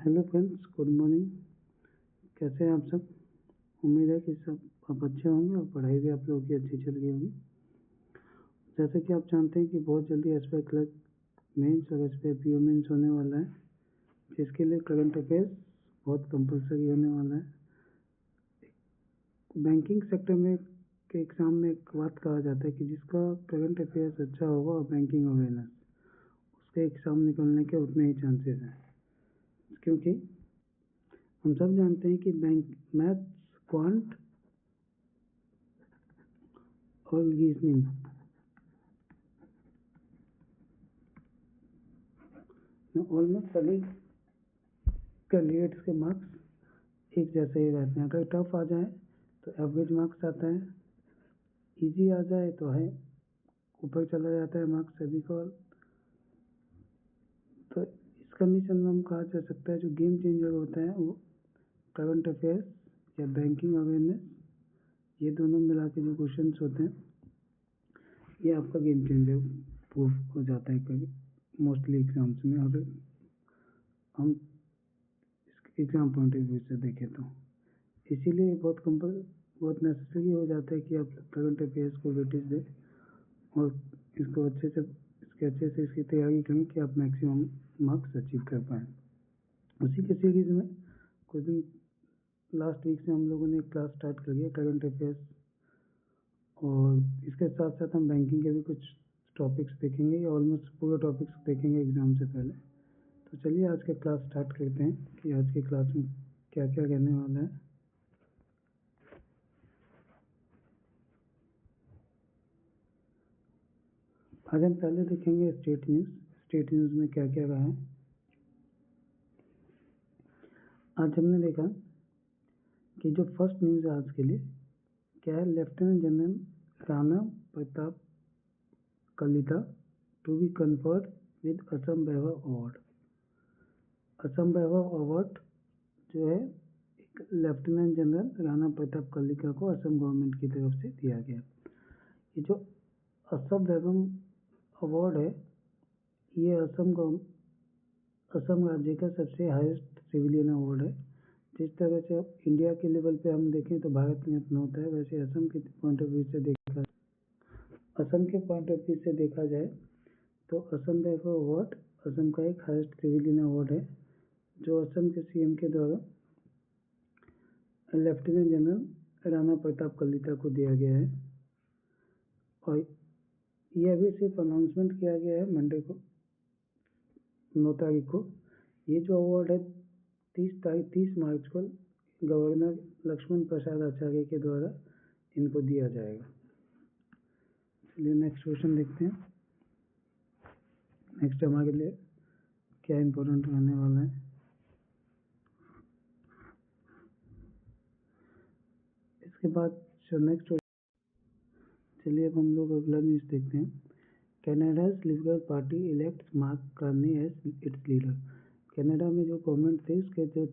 Hello friends, good morning. कैसे हैं आप सब? उम्मीद है कि सब आप अच्छे होंगे और पढ़ाई भी आप लोगों की अच्छी चल रही होगी। जैसे कि आप जानते हैं कि बहुत जल्दी एसबीआई क्लर्क मेंस और एसबीआई पीओ मेंस होने वाला है, जिसके लिए करंट अफेयर्स बहुत कंपलसरी होने वाला है। बैंकिंग सेक्टर में के एग्ज़ाम में एक बात कहा जाता है कि जिसका करंट अफेयर्स अच्छा होगा और बैंकिंग अवेयरनेस, उसके एग्ज़ाम निकलने के उतने ही चांसेस हैं। क्योंकि हम सब जानते हैं कि बैंक मैथ्स, क्वांट और रीजनिंग में ऑलमोस्ट सभी कैंडिडेट्स के मार्क्स एक जैसे ही रहते हैं। अगर टफ आ जाए तो एवरेज मार्क्स आता है, इजी आ जाए तो है ऊपर चला जाता है मार्क्स सभी का। तो इस कंडीशन में हम कहा जा सकता है जो गेम चेंजर होता है वो करंट अफेयर्स या बैंकिंग अवेयरनेस, ये दोनों मिला के जो क्वेश्चंस होते हैं ये आपका गेम चेंजर प्रूफ हो जाता है कभी मोस्टली एग्जाम्स में। अगर हम इसके एग्ज़ाम पॉइंट ऑफ व्यू से देखें तो इसीलिए बहुत नेसेसरी हो जाता है कि आप करंट अफेयर्स को वेटेज दें और इसको अच्छे से इसकी तैयारी करें कि आप मैक्सिमम मार्क्स अचीव कर पाएँ। उसी के सीरीज़ में कुछ दिन लास्ट वीक से हम लोगों ने एक क्लास स्टार्ट करी है करंट अफेयर्स, और इसके साथ साथ हम बैंकिंग के भी कुछ टॉपिक्स देखेंगे या ऑलमोस्ट पूरे टॉपिक्स देखेंगे एग्ज़ाम से पहले। तो चलिए आज का क्लास स्टार्ट करते हैं कि आज की क्लास में क्या क्या रहने वाला है। आज हम पहले देखेंगे स्टेट न्यूज़। स्टेट न्यूज़ में क्या क्या रहा है। आज हमने देखा कि जो फर्स्ट न्यूज़ है आज के लिए क्या है, lieutenant general Rana Pratap Kalita to be conferred with Assam Vaibhav award. Assam Vaibhav award जो है एक लेफ्टिनेंट जनरल राणा प्रताप कलिता को असम गवर्नमेंट की तरफ से दिया गया। ये जो असम वैभव अवार्ड है ये असम राज्य का सबसे हाईएस्ट सिविलियन अवार्ड है। जिस तरह से अब इंडिया के लेवल पे हम देखें तो भारत में इतना होता है, वैसे असम के पॉइंट ऑफ व्यू से देखा जाए तो असम वैभव अवार्ड असम का एक हाईएस्ट सिविलियन अवार्ड है जो असम के सीएम के द्वारा लेफ्टिनेंट जनरल राणा प्रताप कलिता को दिया गया है। और यह अभी सिर्फ अनाउंसमेंट किया गया है मंडे को, 9 तारीख को। ये जो अवार्ड है 30 मार्च को गवर्नर लक्ष्मण प्रसाद आचार्य के द्वारा इनको दिया जाएगा। चलिए नेक्स्ट क्वेश्चन देखते हैं। नेक्स्ट हमारे लिए क्या इम्पोर्टेंट रहने वाला है। इसके बाद जो नेक्स्ट, चलिए अब हम लोग अगला न्यूज़ देखते हैं। Canada's liberal party elect Mark Carney as its leader. Canada में जो गवर्नमेंट थे उसके जो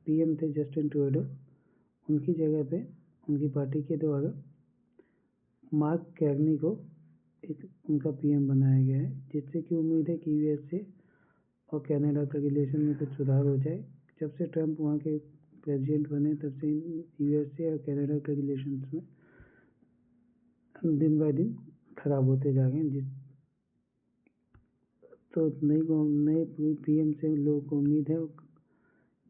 पीएम थे जस्टिन ट्रूडो, उनकी जगह पे उनकी पार्टी के द्वारा मार्क कार्नी को एक उनका पीएम बनाया गया है, जिससे कि उम्मीद है कि यूएसए और कनाडा का रिलेशन में कुछ सुधार हो जाए। जब से ट्रंप वहाँ के प्रेसिडेंट बने तब से यूएसए और कनाडा के रिलेशंस में दिन बाय दिन खराब होते जा रहे हैं। तो नए पीएम से लोगों को उम्मीद है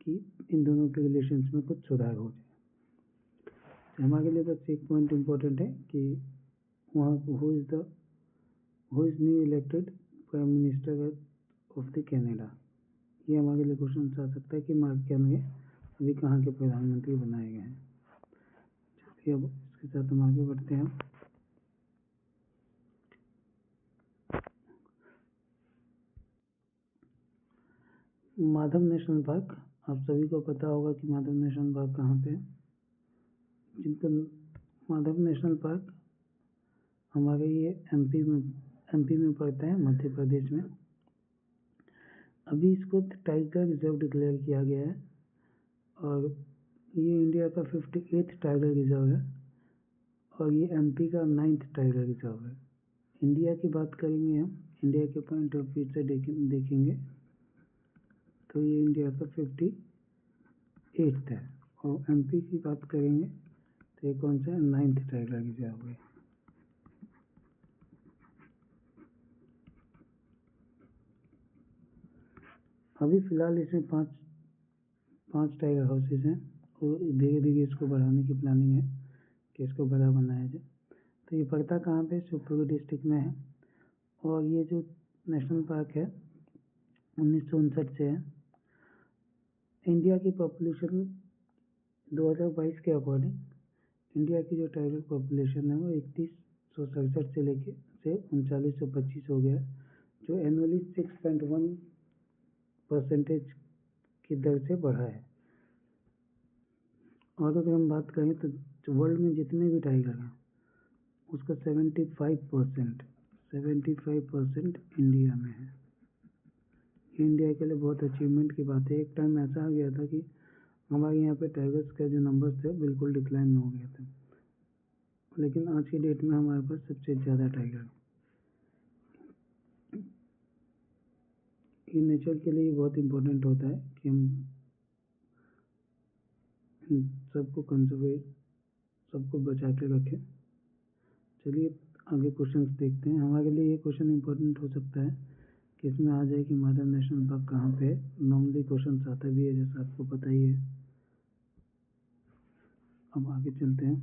कि इन दोनों के रिलेशंस में कुछ सुधार हो जाए। हमारे लिए बस एक पॉइंट इम्पोर्टेंट है कि वहाँ who is new elected prime minister of the Canada. ये हमारे लिए क्वेश्चन आ सकता है कि मार्क कार्नी अभी कहाँ के प्रधानमंत्री बनाए गए हैं। चलिए अब इसके साथ हम आगे बढ़ते हैं। माधव नेशनल पार्क, आप सभी को पता होगा कि माधव नेशनल पार्क कहाँ पे है। जिनको माधव नेशनल पार्क हमारे ये एमपी में पड़ता है, मध्य प्रदेश में। अभी इसको टाइगर रिजर्व डिक्लेयर किया गया है और ये इंडिया का 58th टाइगर रिजर्व है और ये एमपी का 9th टाइगर रिजर्व है। इंडिया की बात करेंगे हम, इंडिया के पॉइंट ऑफ व्यू से देखेंगे तो ये इंडिया का 58th है। और एमपी की बात करेंगे तो ये कौन सा है, 9th टाइगर रिजर्व है। अभी फ़िलहाल इसमें पाँच टाइगर हाउसेज हैं और धीरे धीरे इसको बढ़ाने की प्लानिंग है कि इसको बड़ा बनाया जाए। तो ये पड़ता कहाँ पे, शिवपुरी डिस्ट्रिक्ट में है। और ये जो नेशनल पार्क है 1959 से है। इंडिया की पॉपुलेशन 2022 के अकॉर्डिंग इंडिया की जो टाइगर पॉपुलेशन है वो 3167 से लेके 3925 हो गया, जो एनुअली 6.1% की दर से बढ़ा है। और अगर हम बात करें तो वर्ल्ड में जितने भी टाइगर हैं उसका 75% इंडिया में है। ये इंडिया के लिए बहुत अचीवमेंट की बात है। एक टाइम ऐसा आ गया था कि हमारे यहाँ पे टाइगर्स का जो नंबर्स थे बिल्कुल डिक्लाइन हो गया था, लेकिन आज की डेट में हमारे पास सबसे ज़्यादा टाइगर है। ये नेचर के लिए बहुत इम्पोर्टेंट होता है कि हम सबको सबको बचा के रखें। चलिए आगे क्वेश्चंस देखते हैं। हमारे लिए ये क्वेश्चन इम्पोर्टेंट हो सकता है कि इसमें आ जाए कि माधव नेशनल पार्क कहाँ पे है। नॉर्मली क्वेश्चन आता भी है, जैसा आपको पता ही है। अब आगे चलते हैं,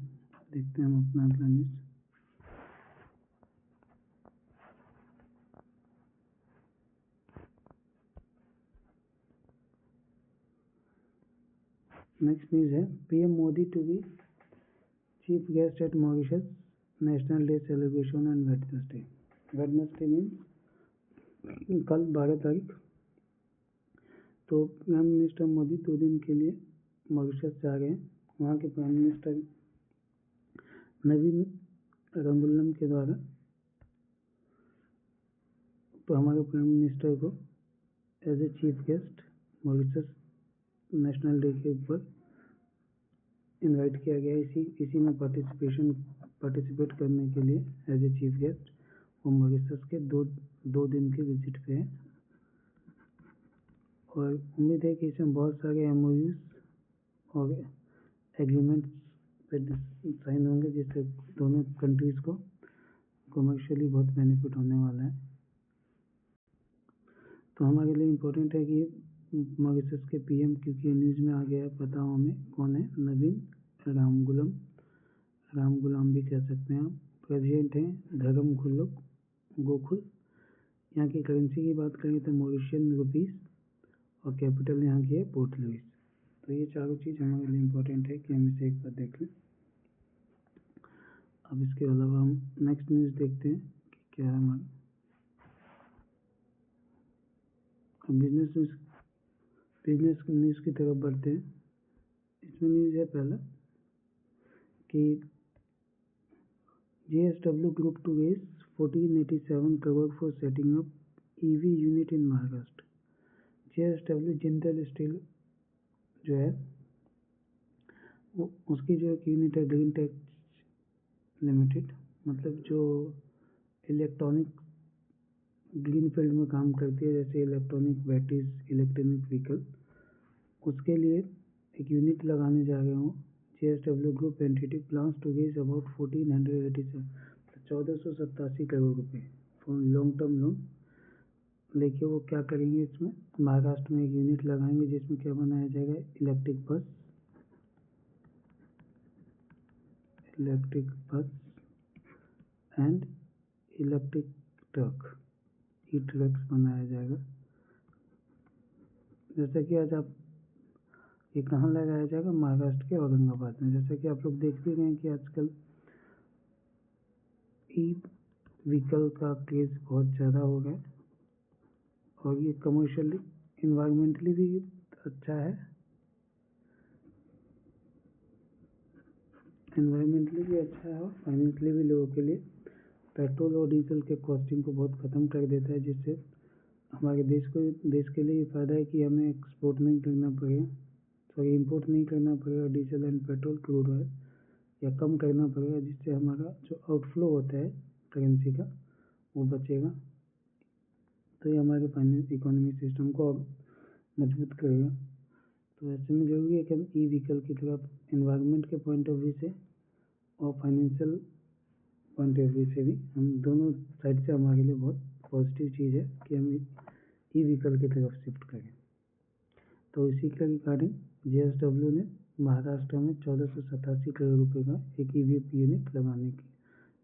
देखते हैं हम अपना अगला न्यूज़। नेक्स्ट न्यूज़ है, PM Modi to be chief guest at Mauritius national day celebration and Wednesday. Wednesday means कल 12 तारीख। तो प्राइम मिनिस्टर मोदी 2 दिन के लिए मॉरिशस जा रहे हैं। वहाँ के प्राइम मिनिस्टर नवीन रंगुलम के द्वारा तो हमारे प्राइम मिनिस्टर को as a chief guest Mauritius national day के ऊपर इनवाइट किया गया। इसी में पार्टिसिपेट करने के लिए एज ए चीफ गेस्ट वो मॉरिशस के दो दिन के विजिट पे है। और उम्मीद है कि इसमें बहुत सारे एमओयूज और एग्रीमेंट्स पे साइन होंगे, जिससे दोनों कंट्रीज़ को कमर्शियली बहुत बेनिफिट होने वाला है। तो हमारे लिए इम्पोर्टेंट है कि मॉरिशस के पीएम, क्योंकि न्यूज़ में आ गया है, पता हो हमें कौन है, नवीन रामगुलाम भी कह सकते हैं आप। प्रेसिडेंट हैं धर्म गोकुल। यहाँ की करेंसी की बात करें तो मॉरिशियन रुपीस और कैपिटल यहाँ की है पोर्ट लुइस। तो ये चारों चीज़ हमारे लिए इम्पोर्टेंट है कि हम इसे एक बार देख लें। अब इसके अलावा हम नेक्स्ट न्यूज़ देखते हैं कि क्या है हमारा। बिजनेस न्यूज़ की तरफ बढ़ते हैं। इसमें न्यूज़ है पहला कि JSW Group to raise 1487 crore for setting up EV unit in Maharashtra। JSW Jindal steel जो है वो उसकी जो एक यूनिट है ग्रीन टेक लिमिटेड, मतलब जो इलेक्ट्रॉनिक ग्रीन फील्ड में काम करती है, जैसे इलेक्ट्रॉनिक बैटरीज, इलेक्ट्रॉनिक व्हीकल, उसके लिए एक यूनिट लगाने जा रहे हूँ। JSW group entity plans to raise about 1487 crore रुपये फॉर लॉन्ग टर्म लोन लेके वो क्या करेंगे, इसमें महाराष्ट्र में एक यूनिट लगाएंगे जिसमें क्या बनाया जाएगा, electric bus and electric truck, E trucks बनाया जाएगा। जैसा कि आज आप ये कहाँ लगाया जाएगा, महाराष्ट्र के औरंगाबाद में। जैसा कि आप लोग देख भी रहे हैं कि आजकल ई व्हीकल का क्रेज बहुत ज़्यादा हो गया और ये कमर्शियली इन्वायरमेंटली भी अच्छा है, और फाइनेंशियली भी लोगों के लिए पेट्रोल और डीजल के कॉस्टिंग को बहुत ख़त्म कर देता है, जिससे हमारे देश के लिए फ़ायदा है कि हमें इंपोर्ट नहीं करना पड़ेगा diesel and petrol, crude oil, या कम करना पड़ेगा, जिससे हमारा जो आउटफ्लो होता है करेंसी का वो बचेगा। तो ये हमारे फाइनेंस इकोनॉमी सिस्टम को मजबूत करेगा। तो ऐसे में जरूरी है कि हम ई व्हीकल की तरफ एनवायरनमेंट के पॉइंट ऑफ व्यू से और फाइनेंशियल पॉइंट ऑफ व्यू से भी हम दोनों साइड से हमारे लिए बहुत पॉजिटिव चीज़ है कि हम ई व्हीकल की तरफ शिफ्ट करें। तो इसी के रिगार्डिंग JSW ने महाराष्ट्र में 1487 करोड़ रुपए का एक EV यूनिट लगाने की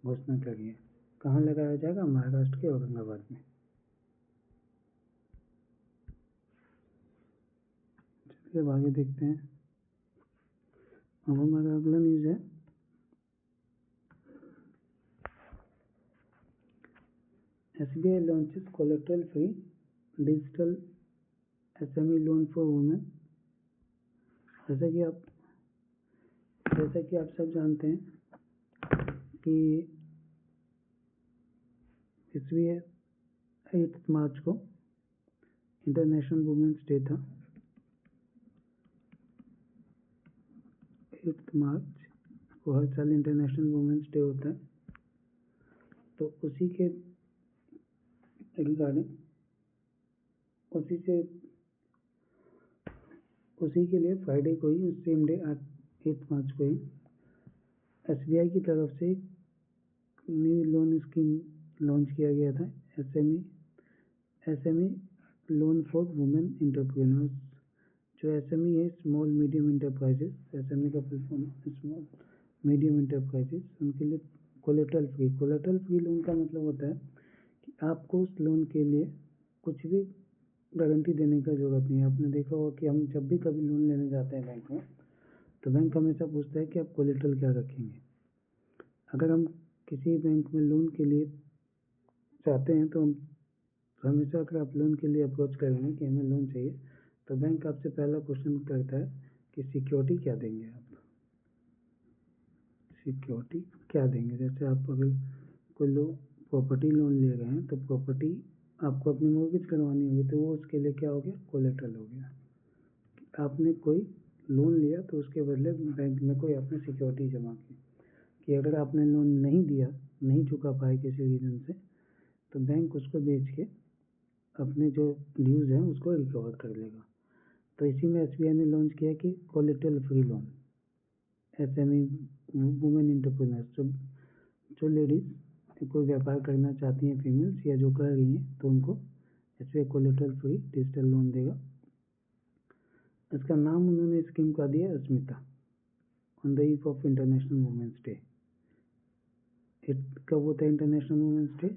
घोषणा करी है। कहाँ लगाया जाएगा? महाराष्ट्र के औरंगाबाद में। चलिए अब आगे देखते हैं। अब हमारा अगला न्यूज़ है SBI launches collateral free digital SME loan for women। जैसा कि आप सब जानते हैं कि SBI 8 मार्च को इंटरनेशनल वुमेन्स डे था। 8 मार्च को हर साल इंटरनेशनल वुमेन्स डे होता है। तो उसी के रिगार्डिंग उसी के लिए फ्राइडे को ही सेम डे 8 मार्च को ही SBI की तरफ से न्यू लोन स्कीम लॉन्च किया गया था। SME loan for women entrepreneurs. जो SME है स्मॉल मीडियम इंटरप्राइजेस, SME का full form small medium enterprises, उनके लिए कोलेटरल फ्री लोन का मतलब होता है कि आपको उस लोन के लिए कुछ भी गारंटी देने का ज़रूरत नहीं है। आपने देखा होगा कि हम जब भी कभी लोन लेने जाते हैं बैंक में, तो बैंक हमेशा पूछता है कि आप कोलेटरल क्या रखेंगे। अगर हम किसी बैंक में लोन के लिए चाहते हैं तो हम हमेशा अगर आप लोन के लिए अप्रोच करेंगे कि हमें लोन चाहिए, तो बैंक आपसे पहला क्वेश्चन करता है कि सिक्योरिटी क्या देंगे आप। सिक्योरिटी क्या देंगे? जैसे आप अगर कोई प्रॉपर्टी लोन ले रहे हैं तो प्रॉपर्टी आपको अपनी मॉर्गेज करवानी होगी, तो वो उसके लिए क्या हो गया? कोलेटरल हो गया। आपने कोई लोन लिया तो उसके बदले बैंक में कोई आपने सिक्योरिटी जमा की कि अगर आपने लोन नहीं दिया, नहीं चुका पाए किसी रीज़न से, तो बैंक उसको बेच के अपने जो ड्यूज़ हैं उसको रिकवर कर लेगा। तो इसी में SBI ने लॉन्च किया कि collateral free loan SME women entrepreneurs, जो लेडीज़ कोई व्यापार करना चाहती हैं, फीमेल्स या जो कर रही हैं, तो उनको SBI collateral free digital loan देगा। इसका नाम उन्होंने स्कीम का दिया Asmita, on the eve of international women's day. कब होता है इंटरनेशनल वुमेन्स डे?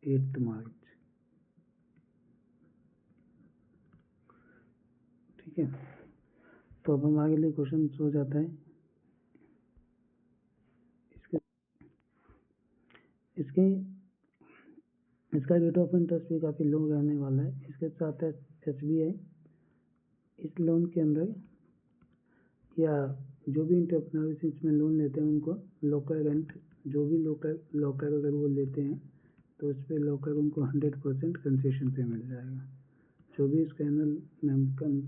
8 मार्च। ठीक है, तो अब हमारे लिए क्वेश्चन हो जाता है इसका रेट ऑफ इंटरेस्ट भी काफ़ी लो रहने वाला है। इसके साथ है SBI इस लोन के अंदर या जो भी इंटरप्रेन्योर्स इसमें लोन लेते हैं उनको लोकल रेंट, जो भी लोकल अगर वो लेते हैं तो उस पर लोकल उनको 100% कंसेशन पे मिल जाएगा। जो भी इसका एनुअल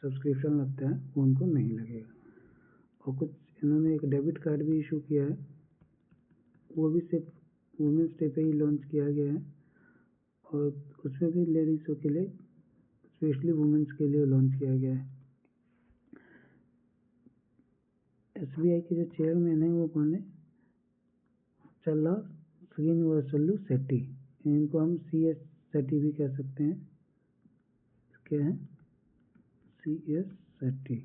सब्सक्रिप्शन लगता है वो उनको नहीं लगेगा। और कुछ इन्होंने एक डेबिट कार्ड भी इशू किया है, वो भी सिर्फ वुमेन्स डे पे ही लॉन्च किया गया है और उसमें भी लेडीज़ों के लिए, स्पेशली वुमेन्स के लिए लॉन्च किया गया है। SBI के जो चेयरमैन है वो कौन है? चल्ला श्रीनिवासुलु शेट्टी, इनको हम CS शेट्टी भी कह सकते हैं। क्या है? CS शेट्टी।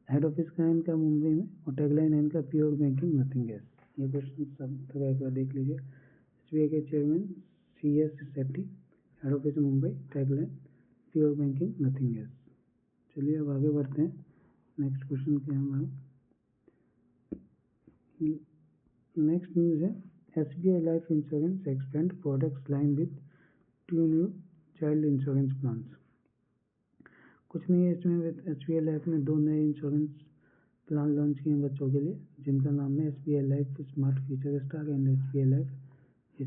हेड ऑफिस का है इनका मुंबई में और टैगलाइन है इनका प्योर बैंकिंग नथिंग एल्स। ये क्वेश्चन सब तरह एक बार देख लीजिए। SBI के chairman CS Shetty, head office Mumbai, tagline pure banking nothing else. चलिए अब आगे बढ़ते हैं। नेक्स्ट क्वेश्चन क्या है हमारा? नेक्स्ट न्यूज़ है SBI life insurance expand products line with 2 new child insurance plans. कुछ नहीं है इसमें, SBI लाइफ ने 2 नए इंश्योरेंस प्लान लॉन्च किए हैं बच्चों के लिए, जिनका नाम है SBI life smart future star and SBI life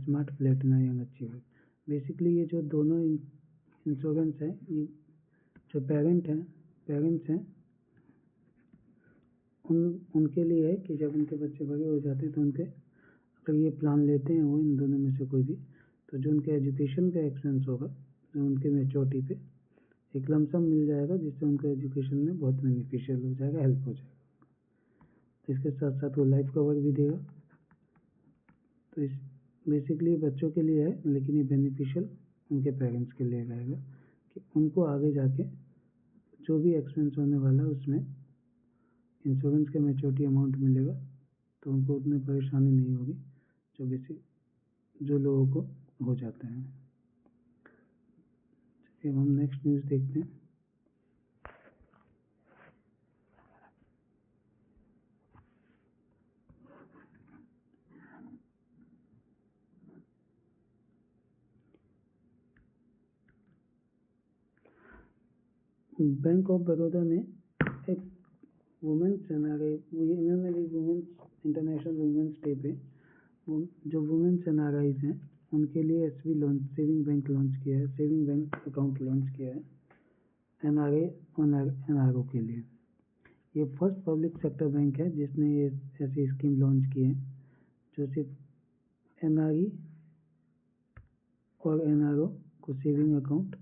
smart Platina young achiever. Basically ये जो दोनों इंश्योरेंस है, ये जो पेरेंट्स हैं उनके लिए है कि जब उनके बच्चे बड़े हो जाते हैं तो उनके अगर ये प्लान लेते हैं वो इन दोनों में से कोई भी, तो जो उनके एजुकेशन का एक्सपेंस होगा, जो उनके मैच्योरिटी पे एक लमसम मिल जाएगा, जिससे उनको एजुकेशन में बहुत बेनिफिशियल हो जाएगा, हेल्प हो जाएगा। तो इसके साथ साथ वो लाइफ कवर भी देगा। तो इस बेसिकली बच्चों के लिए है, लेकिन ये बेनिफिशियल उनके पेरेंट्स के लिए रहेगा कि उनको आगे जाके जो भी एक्सपेंस होने वाला है उसमें इंश्योरेंस के मैच्योरिटी अमाउंट मिलेगा, तो उनको उतनी परेशानी नहीं होगी जो लोगों को हो जाते हैं। चलिए हम नेक्स्ट न्यूज़ देखते हैं। बैंक ऑफ बड़ौदा ने एक वुमेन्स इन्होंने भी वुमेन्स इंटरनेशनल वुमेन्स डे पे जो वुमेन्स एनआरआईज हैं उनके लिए SB launch saving bank launch किया है, सेविंग बैंक अकाउंट लॉन्च किया है एनआरए और एनआरओ के लिए। ये फर्स्ट पब्लिक सेक्टर बैंक है जिसने ये ऐसी स्कीम लॉन्च की है जो सिर्फ एनआरई और एनआरओ को सेविंग अकाउंट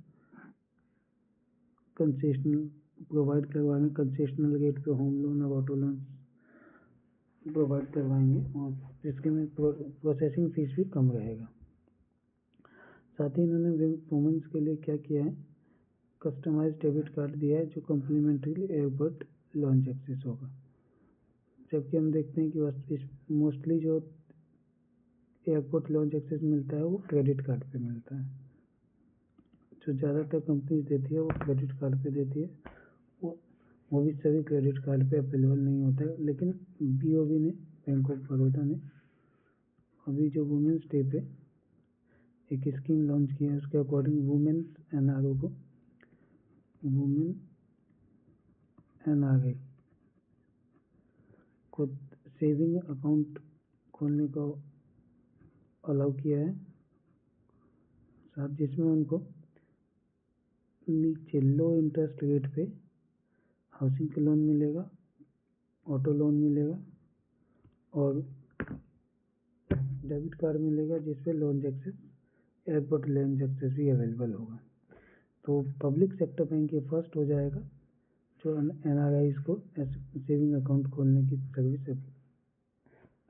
कंसेशनल प्रोवाइड करवाएंगे, कंसेशनल रेट पे होम लोन और ऑटो लोन प्रोवाइड करवाएंगे और जिसके में प्रोसेसिंग फीस भी कम रहेगा। साथ ही इन्होंने वुमेन्स के लिए क्या किया है, कस्टमाइज डेबिट कार्ड दिया है जो कम्प्लीमेंट्री एयरपोर्ट लॉन्च एक्सेस होगा। जबकि हम देखते हैं कि मोस्टली जो एयरपोर्ट लॉन्च एक्सेस मिलता है वो क्रेडिट कार्ड पे मिलता है। जो ज़्यादातर कंपनीज देती है वो क्रेडिट कार्ड पे देती है, वो भी सभी क्रेडिट कार्ड पे अवेलेबल नहीं होता है। लेकिन बीओबी ने, बैंक ऑफ बड़ौदा ने अभी जो वुमेन्स डे पे एक स्कीम लॉन्च की है, उसके अकॉर्डिंग वुमेन्स एनआरओ को वुमेन एनआरए को सेविंग अकाउंट खोलने को अलाउ किया है, साथ जिसमें उनको नीचे लो इंटरेस्ट रेट पे हाउसिंग का लोन मिलेगा, ऑटो लोन मिलेगा और डेबिट कार्ड मिलेगा जिसपे lounge access, airport lounge access भी अवेलेबल होगा। तो पब्लिक सेक्टर बैंक ये फर्स्ट हो जाएगा जो एनआरआईज को सेविंग अकाउंट खोलने की सर्विस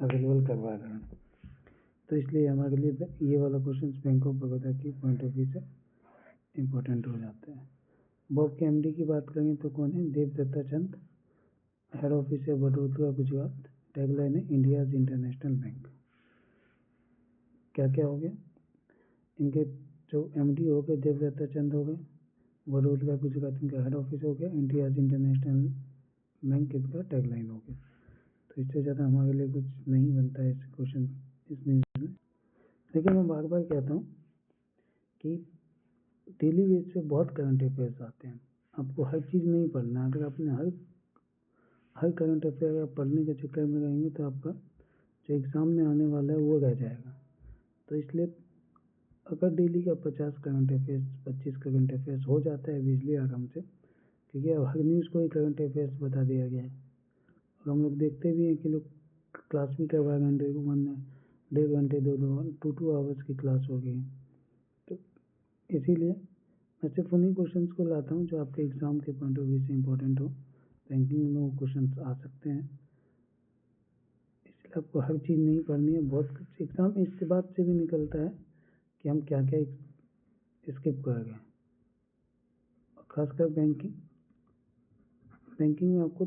अवेलेबल करवा रहे हैं। तो इसलिए हमारे लिए ये वाला क्वेश्चन बैंक ऑफ बड़ौदा की पॉइंट ऑफ व्यू से इम्पोर्टेंट हो जाते हैं। बॉब के एमडी की बात करें तो कौन है, देवदत्ता चंद, हेड ऑफिस है बड़ौदा गुजरात, टैगलाइन है इंडियाज इंटरनेशनल बैंक। क्या क्या हो गया, इनके जो एमडी हो गए देवदत्ता चंद हो गए, बड़ौदा गुजरात इनका हेड ऑफिस हो गया, इंडियाज इंटरनेशनल बैंक इनका टैगलाइन हो गया। तो इससे ज़्यादा हमारे लिए कुछ नहीं बनता है इस क्वेश्चन इस न्यूज़ में। लेकिन मैं बार बार कहता हूँ कि डेली बेस पे बहुत करंट अफेयर्स आते हैं, आपको हर चीज़ नहीं पढ़ना। अगर आपने हर करंट अफेयर पढ़ने के चक्कर में रहेंगे तो आपका जो एग्ज़ाम में आने वाला है वो रह जाएगा। तो इसलिए अगर डेली का 50 करंट अफेयर्स 25 करंट अफेयर्स हो जाता है बिजली आराम से, क्योंकि अब हर न्यूज़ को ही करंट अफेयर्स बता दिया गया है। और हम लोग देखते भी हैं कि लोग क्लास भी करवा रहे हैं, 1.5 घंटे 2 आवर्स की क्लास हो गई। तो इसीलिए मैं सिर्फ उन्हीं क्वेश्चंस को लाता हूँ जो आपके एग्ज़ाम के पॉइंट ऑफ व्यू से इम्पोर्टेंट हो। बैंकिंग में वो क्वेश्चंस आ सकते हैं, इसलिए आपको हर चीज़ नहीं पढ़नी है। बहुत कुछ एग्ज़ाम इस बात से भी निकलता है कि हम क्या क्या स्किप कर गए। खासकर बैंकिंग में आपको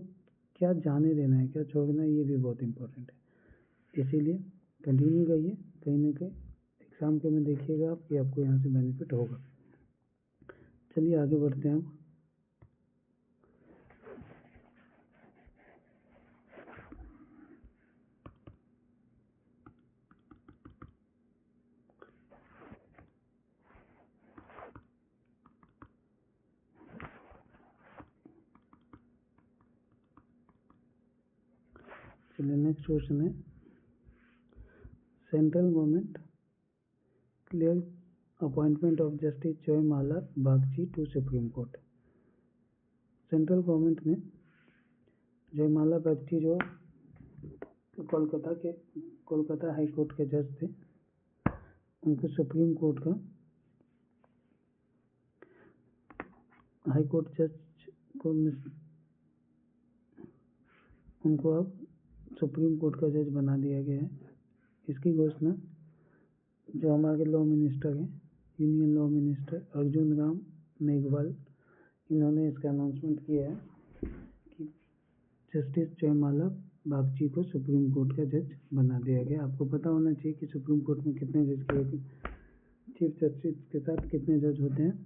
क्या जाने देना है, क्या छोड़ना है, ये भी बहुत इम्पोर्टेंट है। इसीलिए कंटिन्यू करिए, कहीं ना कहीं एग्ज़ाम के में देखिएगा आप कि आपको यहाँ से बेनिफिट होगा। चलिए आगे बढ़ते हैं हम। चलिए नेक्स्ट क्वेश्चन है, central government clear appointment of justice Joymalya Bagchi to supreme court. Central government ने जयमाला बागची जो कोलकाता हाई कोर्ट के जज थे, उनको सुप्रीम कोर्ट का हाई कोर्ट जज को उनको अब सुप्रीम कोर्ट का जज बना दिया गया है। इसकी घोषणा जो हमारे लॉ मिनिस्टर हैं, union law minister Arjun Ram Meghwal, इन्होंने इसका अनाउंसमेंट किया है कि जस्टिस जयमाला बागची को सुप्रीम कोर्ट का जज बना दिया गया। आपको पता होना चाहिए कि सुप्रीम कोर्ट में कितने जज के चीफ जस्टिस के साथ कितने जज होते हैं।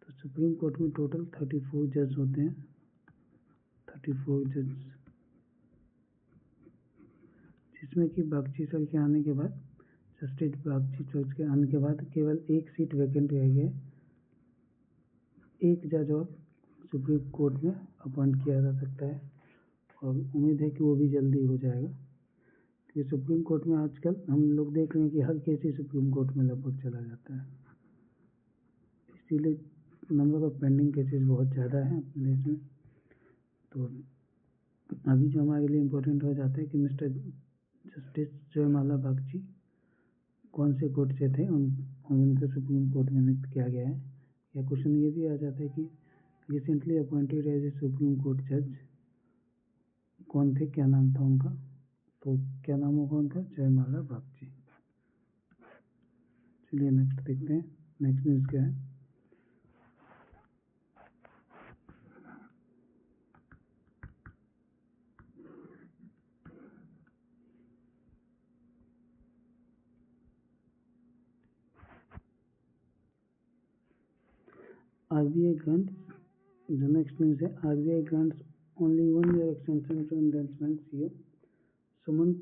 तो सुप्रीम कोर्ट में टोटल 34 जज होते हैं, 34 जज, जिसमें कि बागची सर के आने के बाद, जस्टिस बागची सर के आने के बाद केवल एक सीट वैकेंट रह गया। एक जज और सुप्रीम कोर्ट में अपॉइंट किया जा सकता है और उम्मीद है कि वो भी जल्दी हो जाएगा, क्योंकि सुप्रीम कोर्ट में आजकल हम लोग देख रहे हैं कि हर केस ही सुप्रीम कोर्ट में लगभग चला जाता है। इसीलिए नंबर ऑफ पेंडिंग केसेस बहुत ज़्यादा हैं अपने देश में। तो अभी जो हमारे लिए इम्पोर्टेंट हो जाता है कि मिस्टर जस्टिस जयमाला बागची कौन से कोर्ट से थे, उनको सुप्रीम कोर्ट में नियुक्त किया गया है। या क्वेश्चन ये भी आ जाता है कि recently appointed as a supreme court जज कौन थे, क्या नाम था उनका। तो क्या नाम होगा उनका, जयमाला बागची। चलिए नेक्स्ट देखते हैं, नेक्स्ट न्यूज़ क्या है। RBI grants, the next news है RBI grants only 1 year extension to Indian Bank CEO Sumant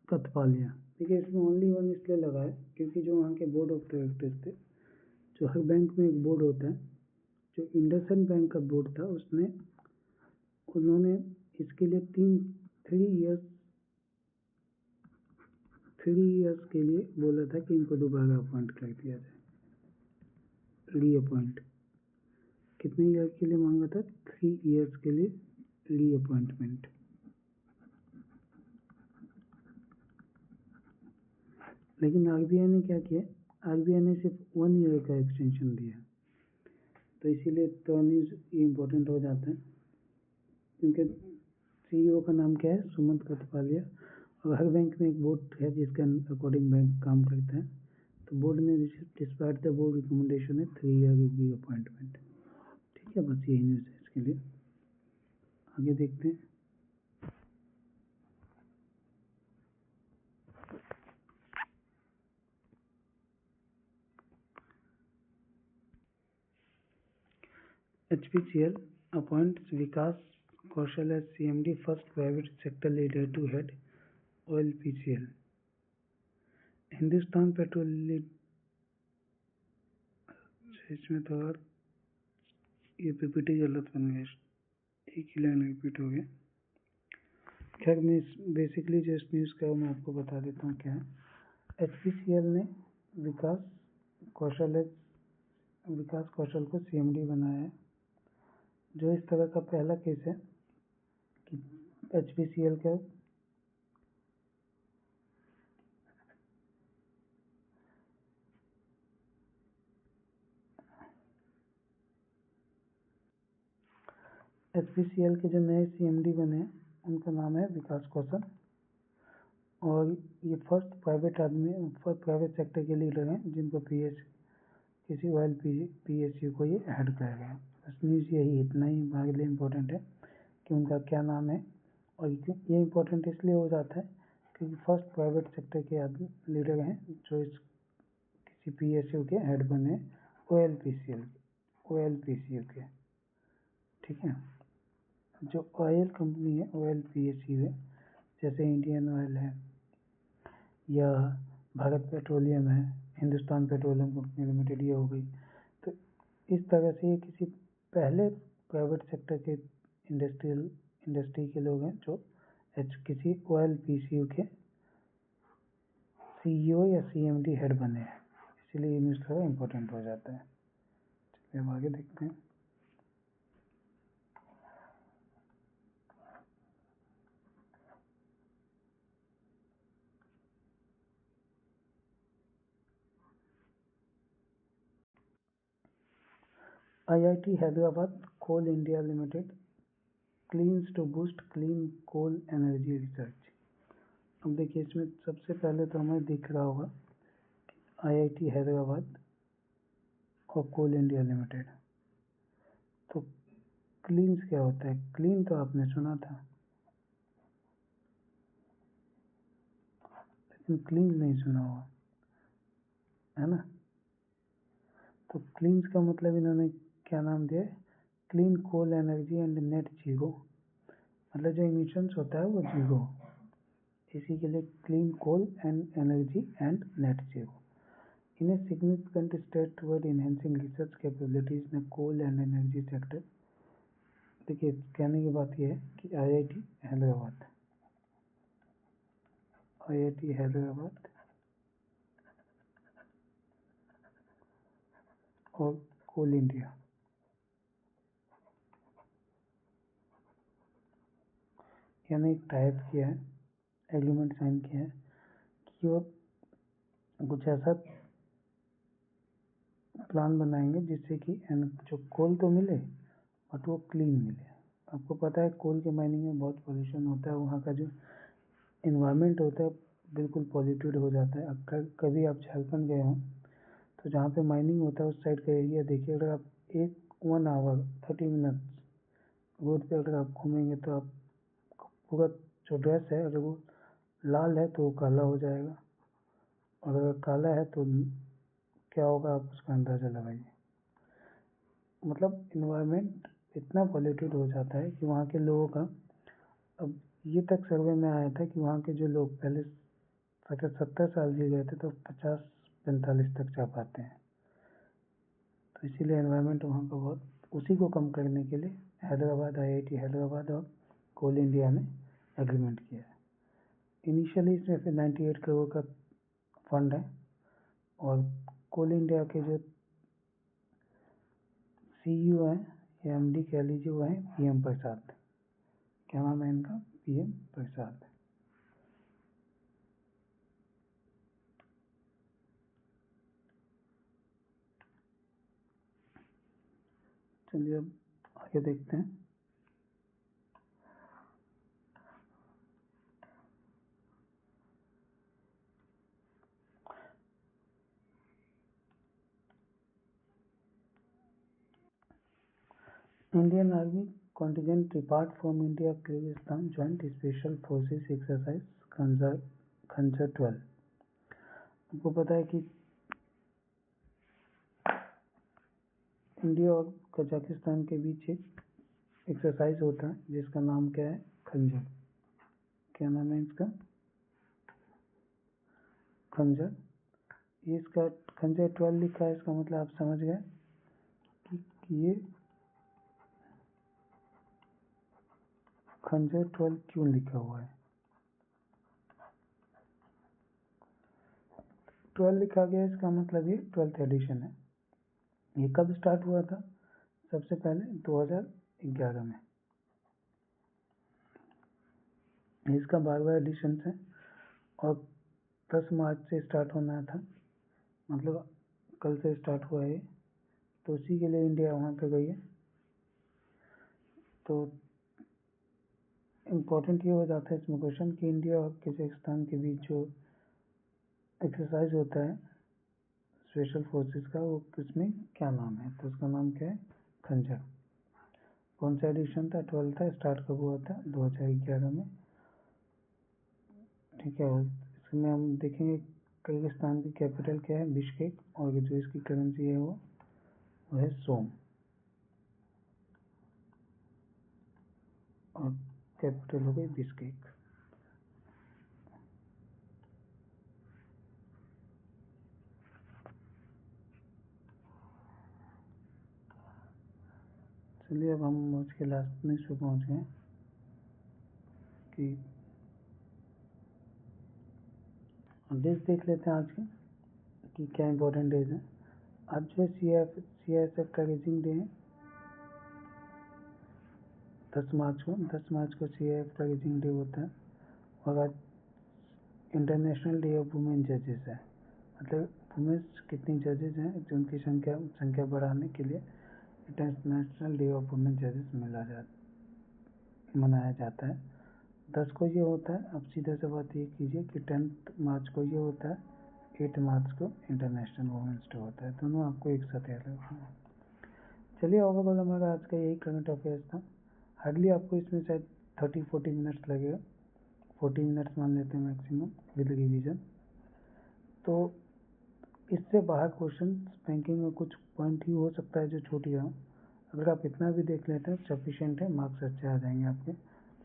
Kathpalia. देखिए इसमें ओनली वन इसलिए लगा है क्योंकि जो वहाँ के बोर्ड ऑफ डायरेक्टर्स थे, जो हर बैंक में एक बोर्ड होता है, जो इंडसइंड बैंक का बोर्ड था उन्होंने इसके लिए 3 इयर्स के लिए बोला था कि इनको दोबारा अपॉइंट कर दिया जाए, रीअपॉइंट। कितने ईयर के लिए मांगा था, 3 इयर्स के लिए रीअपॉइंटमेंट। लेकिन आरबीआई ने क्या किया, आरबीआई ने सिर्फ 1 ईयर का एक्सटेंशन दिया। तो इसीलिए तो न्यूज़ ये इम्पोर्टेंट हो जाता है, क्योंकि सीईओ का नाम क्या है, सुमंत कथपालिया, और हर बैंक में एक बोर्ड है जिसके अकॉर्डिंग बैंक काम करता है। तो बोर्ड ने डिस्पाइट द बोर्ड रिकमेंडेशन है 3 ईयर की अपॉइंटमेंट। ठीक है, बस यही न्यूज़ है इसके लिए। आगे देखते हैं। HPCL appoints Vikas Kaushal as CMD, first private sector leader to head OLPCL. Hindustan petroleum, इसमें तो और ये पीपीटी गलत बन गया, एक ही लाइन रिपीट हो गया। खैर मैं बेसिकली जो इस न्यूज़ का मैं आपको बता देता हूँ क्या है। HPCL ने विकास कौशल को CMD बनाया है, जो इस तरह का पहला केस है कि HPCL का HPCL के जो नए CMD बने हैं उनका नाम है विकास कौशल, और ये फर्स्ट प्राइवेट सेक्टर के लीडर हैं जिनको किसी OLPSU को ये हेड किया गया। बस न्यूज़ यही, इतना ही हमारे लिए इम्पोर्टेंट है कि उनका क्या नाम है। और ये इम्पोर्टेंट इसलिए हो जाता है क्योंकि फर्स्ट प्राइवेट सेक्टर के आदमी लीडर हैं जो इस किसी PSU के हेड बने, OLPCU के। ठीक है, जो ऑयल कंपनी है OLPSU है, जैसे इंडियन ऑयल है या भारत पेट्रोलियम है, हिंदुस्तान पेट्रोलियम कंपनी लिमिटेड, ये हो गई। तो इस तरह से ये किसी पहले प्राइवेट सेक्टर के इंडस्ट्री के लोग हैं जो किसी OLPCU के CEO या CMD हेड बने हैं, इसीलिए ये न्यूज़ थोड़ा इम्पोर्टेंट हो जाता है। चलिए अब आगे देखते हैं। IIT Hyderabad coal India limited cleans to boost clean coal energy research. अब देखिए इसमें सबसे पहले तो हमें दिख रहा होगा IIT हैदराबाद और कोल इंडिया लिमिटेड। तो क्लीन्स क्या होता है? क्लीन तो आपने सुना था, लेकिन क्लीन्स नहीं सुना होगा, है ना। तो क्लीन्स का मतलब इन्होंने क्या नाम दिया है? Clean coal energy and net zero. मतलब जो इमिशंस होता है वो जीरो, इसी के लिए clean coal and energy and net zero. In a significant step toward enhancing research capabilities in the coal and energy sector। देखिए कहने की बात यह है कि IIT हैदराबाद और कोल इंडिया यानी एक टाइप किया है, एग्रीमेंट साइन किया है कि वो कुछ ऐसा प्लान बनाएंगे जिससे कि जो कोल तो मिले बट वो क्लीन मिले। आपको पता है कोल के माइनिंग में बहुत पोल्यूशन होता है, वहाँ का जो इन्वायरमेंट होता है बिल्कुल पॉल्यूटेड हो जाता है। अगर कभी आप झारखंड गए हों तो जहाँ पे माइनिंग होता है उस साइड का एरिया देखिए, अगर आप 1 आवर 30 मिनट रोड पे अगर आप घूमेंगे तो आप पूरा जो ड्रेस है अगर वो लाल है तो वो काला हो जाएगा, और अगर काला है तो क्या होगा आप उसका अंदाज़ा लगाइए। मतलब इन्वायरमेंट इतना पॉल्यूटेड हो जाता है कि वहाँ के लोगों का, अब ये तक सर्वे में आया था कि वहाँ के जो लोग पहले 70 साल जी गए थे तो 50-45 तक जा पाते हैं। तो इसीलिए एनवायरनमेंट वहाँ का बहुत, उसी को कम करने के लिए IIT हैदराबाद और कोल इंडिया ने एग्रीमेंट किया है। इनिशियली इसमें फिर 98 करोड़ का फंड है, और कोल इंडिया के जो CEO हैं या MD कह लीजिए वो हैं PM प्रसाद। क्या नाम है इनका? PM प्रसाद। चलिए अब आगे देखते हैं। Indian army contingent depart from India Kyrgyzstan Joint Special Forces Exercise खंजर 12। आपको पता है कि इंडिया और कजाकिस्तान के बीच एक एक्सरसाइज होता है जिसका नाम क्या है? खंजर। क्या नाम है इसका? खंजर। ये इसका खंजर 12 लिखा है, इसका मतलब आप समझ गए कि ये खंजर 12 क्यों लिखा हुआ है। 12 लिखा गया इसका मतलब ये 12th एडिशन है। ये कब स्टार्ट हुआ था? सबसे पहले 2011 में। इसका 12वां एडिशन है और 10 मार्च से स्टार्ट होना था, मतलब कल से स्टार्ट हुआ है। तो उसी के लिए इंडिया वहाँ पे गई है। तो इम्पोर्टेंट ये हो जाता है इसमें क्वेश्चन कि इंडिया और कजाकिस्तान के बीच जो एक्सरसाइज होता है स्पेशल फोर्सेस का, वो किसमें क्या नाम है? तो उसका नाम क्या है? खंजर। कौन सा एडिशन था? 12 था। स्टार्ट कब हुआ था? 2011 में। ठीक है, और इसमें हम देखेंगे कजाकिस्तान की कैपिटल क्या है? बिश्केक, और जो इसकी करेंसी है वो है सोम, और कैपिटल हो गई बिश्केक। चलिए अब हम उसके लास्ट न्यूज़ पे पहुँच गए कि डेज देख लेते हैं आज के कि क्या इंपॉर्टेंट डेज हैं। आज जो है CISF का रेजिंग डे है 10 मार्च को। 10 मार्च को CIF का रेजिंग डे होता है। और आज इंटरनेशनल डे ऑफ वुमेन जजेस है, मतलब वुमेन्स कितनी जजेस हैं जो उनकी संख्या बढ़ाने के लिए इंटरनेशनल डे ऑफ वुमेन जजेस मनाया जाता है। 10 को ये होता है। अब सीधे से बात ये कीजिए कि 10 मार्च को ये होता है, 8 मार्च को इंटरनेशनल वुमेन्स डे होता है। दोनों आपको एक साथ याद रखना है। चलिए, ओवरऑल हमारा आज का यही करंट अफेयर्स था। हार्डली आपको इसमें शायद 30-40 मिनट्स लगेगा, 40 मिनट्स मान लेते हैं मैक्सिमम विद रिवीजन। तो इससे बाहर क्वेश्चन बैंकिंग में कुछ पॉइंट ही हो सकता है जो छूट गया हो। अगर आप इतना भी देख लेते हैं सफिशिएंट है, मार्क्स अच्छे आ जाएंगे आपके।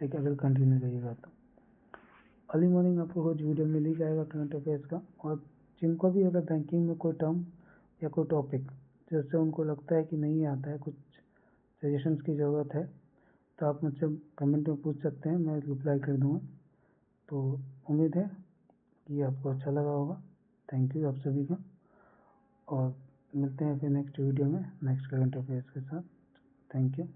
लेकिन अगर कंटिन्यू करिएगा तो अर्ली मॉर्निंग आपको रोज वीडियो मिल ही जाएगा करंट अफेयर्स का। और जिनको भी अगर बैंकिंग में कोई टर्म या कोई टॉपिक जैसे उनको लगता है कि नहीं आता है, कुछ सजेशंस की ज़रूरत है, तो आप मुझसे कमेंट में पूछ सकते हैं, मैं रिप्लाई कर दूँगा। तो उम्मीद है कि आपको अच्छा लगा होगा। थैंक यू आप सभी का, और मिलते हैं फिर नेक्स्ट वीडियो में नेक्स्ट करंट अफेयर्स के साथ। Thank you.